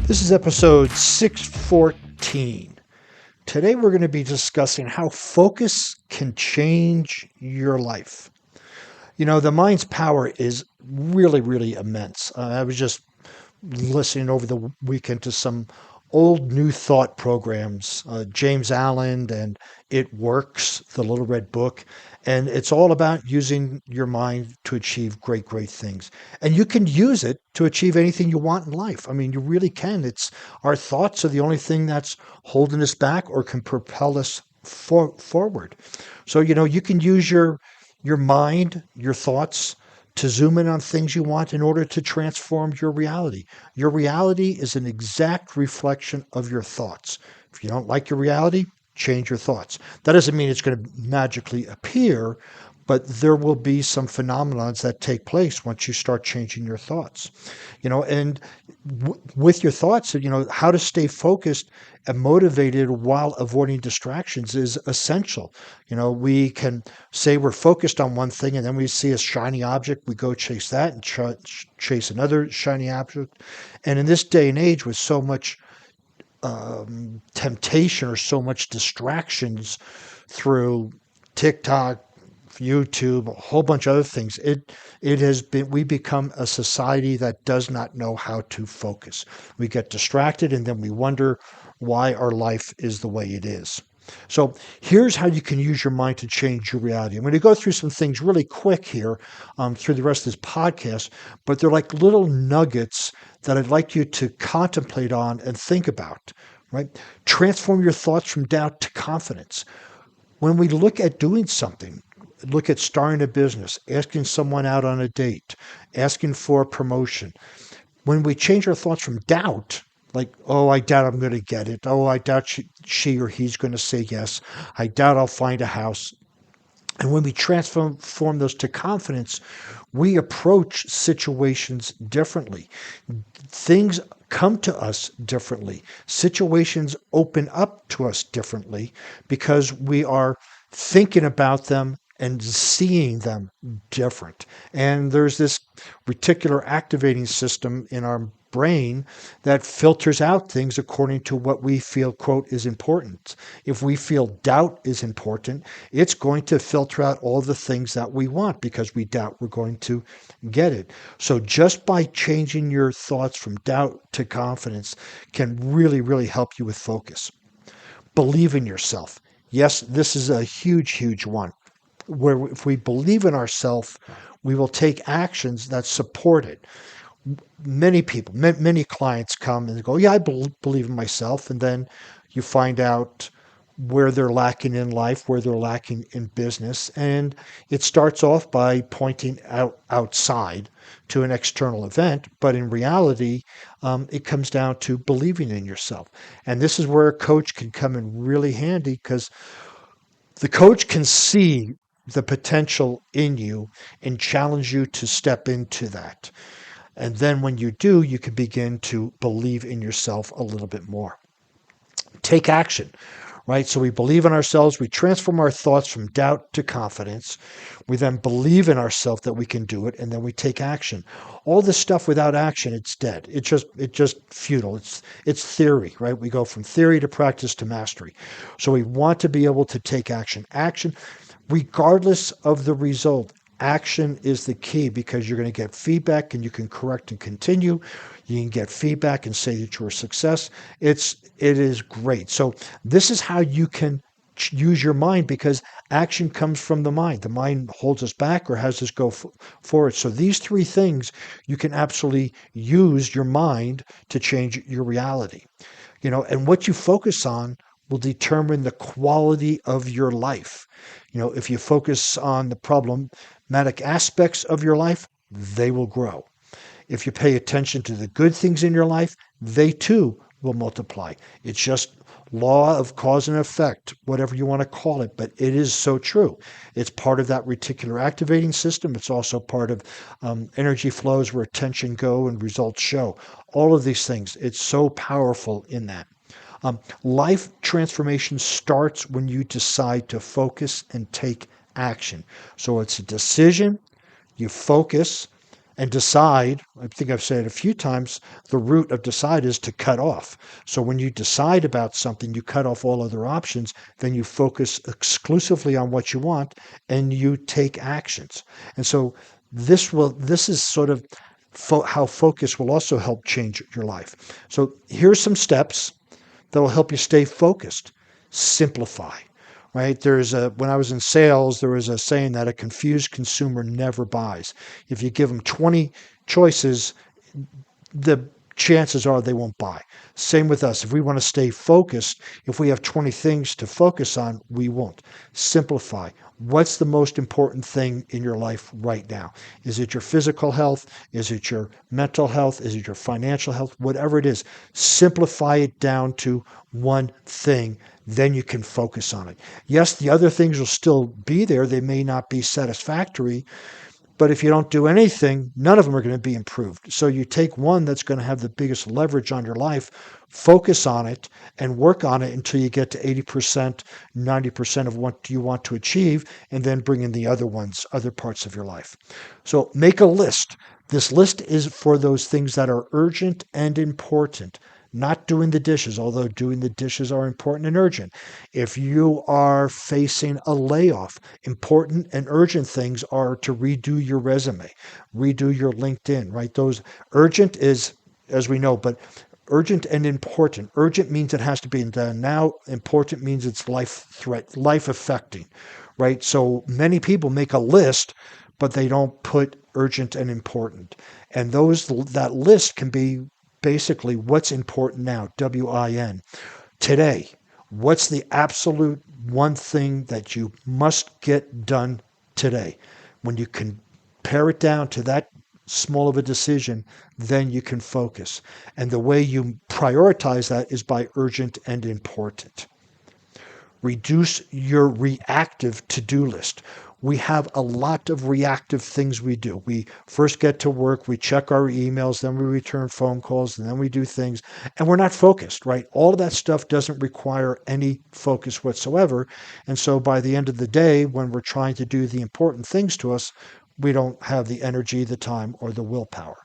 This is episode 614. Today we're going to be discussing how focus can change your life. You know, the mind's power is really, really immense. I was just listening over the weekend to some old New Thought programs, James Allen and It Works, the Little Red Book. And it's all about using your mind to achieve great, great things. And you can use it to achieve anything you want in life. I mean, you really can. It's our thoughts are the only thing that's holding us back or can propel us forward. So, you can use your mind, your thoughts to zoom in on things you want in order to transform your reality. Your reality is an exact reflection of your thoughts. If you don't like your reality, change your thoughts. That doesn't mean it's going to magically appear, but there will be some phenomenons that take place once you start changing your thoughts. And with your thoughts, how to stay focused and motivated while avoiding distractions is essential. We can say we're focused on one thing and then we see a shiny object, we go chase that and chase another shiny object. And in this day and age with so much temptation or so much distractions through TikTok, YouTube, a whole bunch of other things. It has been we become a society that does not know how to focus. We get distracted and then we wonder why our life is the way it is. So here's how you can use your mind to change your reality. I'm going to go through some things really quick here through the rest of this podcast, but they're like little nuggets that I'd like you to contemplate on and think about, right? Transform your thoughts from doubt to confidence. When we look at doing something, look at starting a business, asking someone out on a date, asking for a promotion, when we change our thoughts from doubt, like, oh, I doubt I'm going to get it. Oh, I doubt she or he's going to say yes. I doubt I'll find a house. And when we transform those to confidence, we approach situations differently. Things come to us differently. Situations open up to us differently because we are thinking about them and seeing them different. And there's this reticular activating system in our brain that filters out things according to what we feel, quote, is important. If we feel doubt is important, it's going to filter out all the things that we want because we doubt we're going to get it. So just by changing your thoughts from doubt to confidence can really, really help you with focus. Believe in yourself. Yes, this is a huge, huge one where if we believe in ourselves, we will take actions that support it. Many people, many clients come and go, yeah, I believe in myself. And then you find out where they're lacking in life, where they're lacking in business. And it starts off by pointing outside to an external event. But in reality, it comes down to believing in yourself. And this is where a coach can come in really handy because the coach can see the potential in you and challenge you to step into that. And then when you do, you can begin to believe in yourself a little bit more. Take action, right? So we believe in ourselves. We transform our thoughts from doubt to confidence. We then believe in ourselves that we can do it, and then we take action. All this stuff without action, it's dead. It's just futile. It's theory, right? We go from theory to practice to mastery. So we want to be able to take action. Action, regardless of the result. Action is the key because you're going to get feedback and you can correct and continue. You can get feedback and say that you're a success. It is great. So this is how you can use your mind because action comes from the mind. The mind holds us back or has us go forward. So these three things, you can absolutely use your mind to change your reality. And what you focus on will determine the quality of your life. If you focus on the problematic aspects of your life, they will grow. If you pay attention to the good things in your life, they too will multiply. It's just law of cause and effect, whatever you want to call it, but it is so true. It's part of that reticular activating system. It's also part of energy flows where attention go and results show. All of these things, it's so powerful in that. Life transformation starts when you decide to focus and take action. So it's a decision, you focus, And decide, I think I've said it a few times, the root of decide is to cut off. So when you decide about something, you cut off all other options, then you focus exclusively on what you want and you take actions. And so this is sort of how focus will also help change your life. So here's some steps that will help you stay focused. Simplify. Right? When I was in sales, there was a saying that a confused consumer never buys. If you give them 20 choices, the chances are they won't buy. Same with us. If we want to stay focused, if we have 20 things to focus on, we won't. Simplify. What's the most important thing in your life right now? Is it your physical health? Is it your mental health? Is it your financial health? Whatever it is, simplify it down to one thing. Then you can focus on it. Yes, the other things will still be there. They may not be satisfactory, but if you don't do anything, none of them are going to be improved. So you take one that's going to have the biggest leverage on your life, focus on it, and work on it until you get to 80%, 90% of what you want to achieve, and then bring in the other parts of your life. So make a list. This list is for those things that are urgent and important. Not doing the dishes, although doing the dishes are important and urgent. If you are facing a layoff, important and urgent things are to redo your resume, redo your LinkedIn, right? Those urgent is, as we know, but urgent and important. Urgent means it has to be done now. Important means it's life affecting, right? So many people make a list, but they don't put urgent and important. And that list can be basically what's important now, WIN. Today, what's the absolute one thing that you must get done today? When you can pare it down to that small of a decision, then you can focus. And the way you prioritize that is by urgent and important. Reduce your reactive to-do list. We have a lot of reactive things we do. We first get to work, we check our emails, then we return phone calls, and then we do things, and we're not focused, right? All of that stuff doesn't require any focus whatsoever. And so by the end of the day, when we're trying to do the important things to us, we don't have the energy, the time, or the willpower.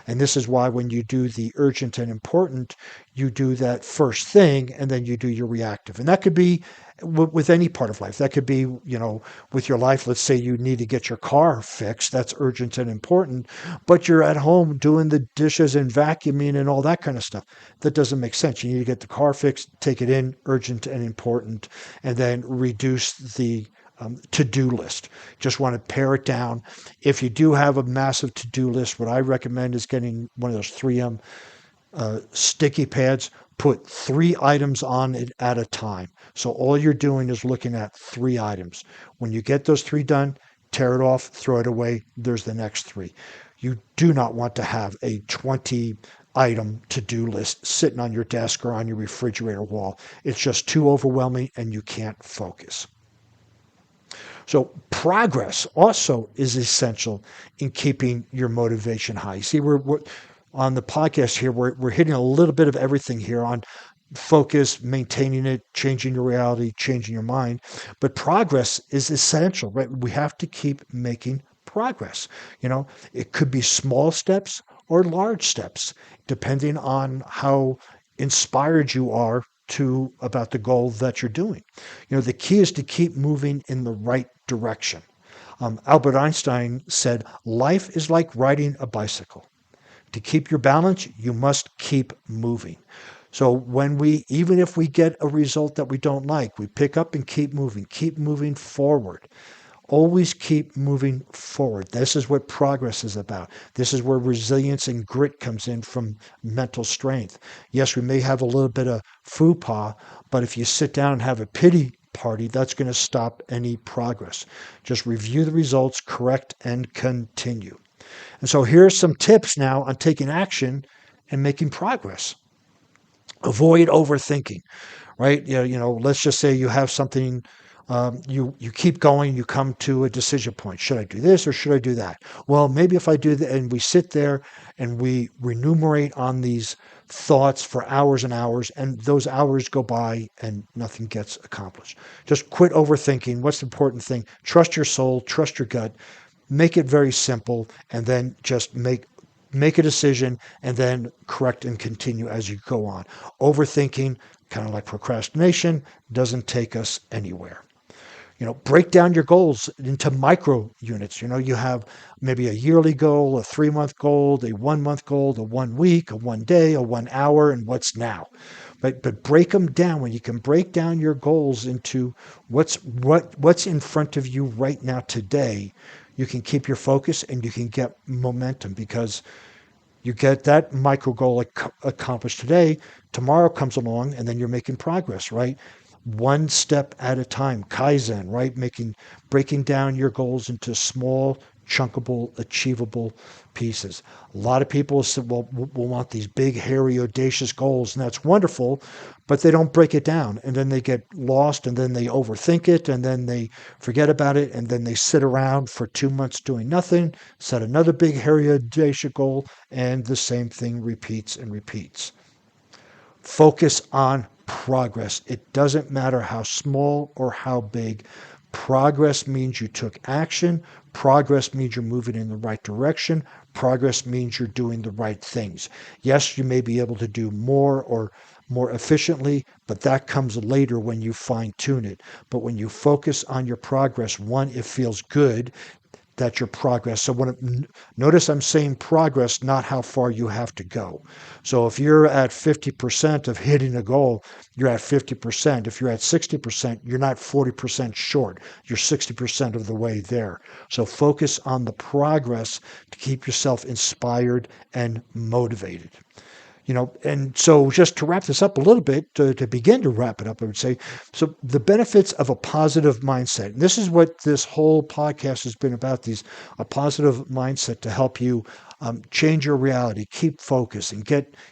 And this is why when you do the urgent and important, you do that first thing and then you do your reactive. And that could be with any part of life. That could be, with your life. Let's say you need to get your car fixed. That's urgent and important. But you're at home doing the dishes and vacuuming and all that kind of stuff. That doesn't make sense. You need to get the car fixed, take it in, urgent and important, and then reduce the to-do list. Just want to pare it down. If you do have a massive to-do list, what I recommend is getting one of those 3M sticky pads. Put 3 items on it at a time. So all you're doing is looking at 3 items. When you get those 3 done, tear it off, throw it away. There's the next 3. You do not want to have a 20 item to-do list sitting on your desk or on your refrigerator wall. It's just too overwhelming and you can't focus. So progress also is essential in keeping your motivation high. See, we're on the podcast here, we're hitting a little bit of everything here on focus, maintaining it, changing your reality, changing your mind. But progress is essential, right? We have to keep making progress. It could be small steps or large steps, depending on how inspired you are about the goal that you're doing. The key is to keep moving in the right direction. Albert Einstein said, life is like riding a bicycle. To keep your balance, you must keep moving. So even if we get a result that we don't like, we pick up and keep moving forward. Always keep moving forward. This is what progress is about. This is where resilience and grit comes in from mental strength. Yes, we may have a little bit of faux pas, but if you sit down and have a pity party, that's going to stop any progress. Just review the results, correct, and continue. And so here are some tips now on taking action and making progress. Avoid overthinking, right? Let's just say you have something, you keep going, you come to a decision point. Should I do this or should I do that? Well, maybe if I do that, and we sit there and we remunerate on these thoughts for hours and hours, and those hours go by and nothing gets accomplished. Just quit overthinking. What's the important thing? Trust your soul, trust your gut. make it very simple, and then just make a decision and then correct and continue as you go on. Overthinking, kind of like procrastination, doesn't take us anywhere. Break down your goals into micro units. You have maybe a yearly goal, a 3-month goal, a 1-month goal, a 1 week, a 1 day, a 1 hour, and what's now. But break them down. When you can break down your goals into what's in front of you right now today, you can keep your focus and you can get momentum, because you get that micro goal accomplished today. Tomorrow comes along and then you're making progress, right? One step at a time, Kaizen, right? Breaking down your goals into small, chunkable, achievable pieces. A lot of people said, well, we'll want these big, hairy, audacious goals, and that's wonderful, but they don't break it down. And then they get lost, and then they overthink it, and then they forget about it, and then they sit around for 2 months doing nothing, set another big, hairy, audacious goal, and the same thing repeats and repeats. Focus on progress. It doesn't matter how small or how big. Progress means you took action. Progress means you're moving in the right direction. Progress means you're doing the right things. Yes, you may be able to do more or more efficiently, but that comes later when you fine tune it. But when you focus on your progress, one, it feels good. That's your progress. So notice I'm saying progress, not how far you have to go. So if you're at 50% of hitting a goal, you're at 50%. If you're at 60%, you're not 40% short. You're 60% of the way there. So focus on the progress to keep yourself inspired and motivated. And so just to wrap this up a little bit, to begin to wrap it up, I would say, so the benefits of a positive mindset. And this is what this whole podcast has been about, a positive mindset to help you change your reality, keep focus, and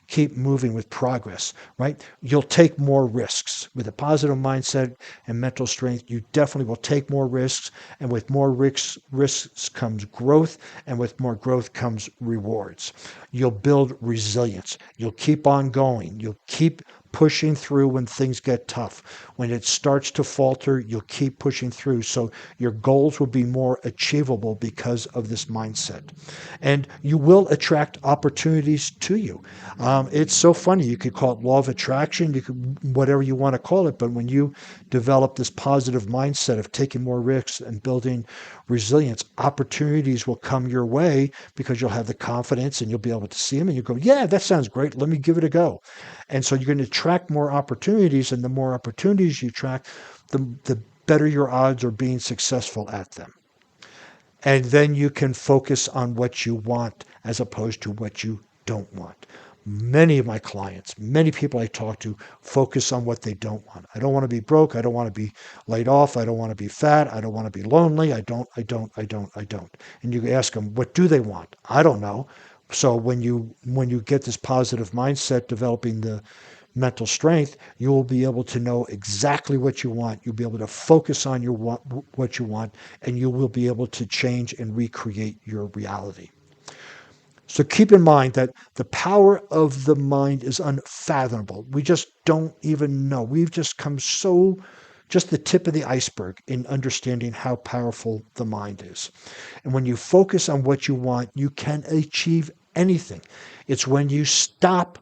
keep moving with progress, right? You'll take more risks. With a positive mindset and mental strength, you definitely will take more risks, and with more risks comes growth, and with more growth comes rewards. You'll build resilience. You'll keep on going. You'll keep pushing through when things get tough. When it starts to falter, you'll keep pushing through. So your goals will be more achievable because of this mindset. And you will attract opportunities to you. It's so funny. You could call it law of attraction. You could, whatever you want to call it. But when you develop this positive mindset of taking more risks and building resilience, opportunities will come your way because you'll have the confidence and you'll be able to see them and you go, yeah, that sounds great. Let me give it a go. And so you're going to attract more opportunities, and the more opportunities you attract, the better your odds are being successful at them. And then you can focus on what you want as opposed to what you don't want. Many of my clients, many people I talk to, focus on what they don't want. I don't want to be broke. I don't want to be laid off. I don't want to be fat. I don't want to be lonely. I don't. And you ask them, what do they want? I don't know. So when you get this positive mindset, developing the mental strength, you will be able to know exactly what you want. You'll be able to focus on what you want, and you will be able to change and recreate your reality. So keep in mind that the power of the mind is unfathomable. We just don't even know. We've just come just the tip of the iceberg in understanding how powerful the mind is. And when you focus on what you want, you can achieve anything. It's when you stop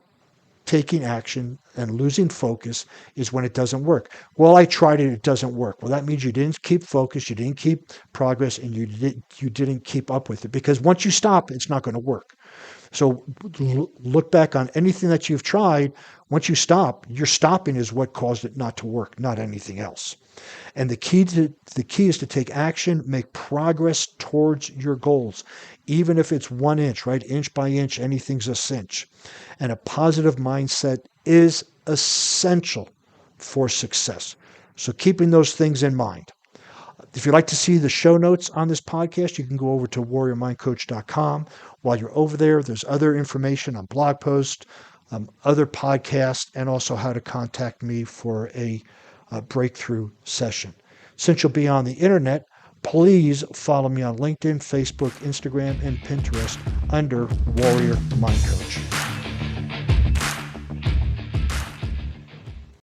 taking action and losing focus is when it doesn't work. Well, I tried it, it doesn't work. Well, that means you didn't keep focus, you didn't keep progress, and you didn't keep up with it. Because once you stop, it's not going to work. So look back on anything that you've tried. Once you stop, your stopping is what caused it not to work, not anything else. And the key is to take action, make progress towards your goals, even if it's 1 inch, right? Inch by inch, anything's a cinch. And a positive mindset is essential for success. So keeping those things in mind. If you'd like to see the show notes on this podcast, you can go over to warriormindcoach.com. While you're over there, there's other information on blog posts, other podcasts, and also how to contact me for a breakthrough session. Since you'll be on the internet, please follow me on LinkedIn, Facebook, Instagram, and Pinterest under Warrior Mind Coach.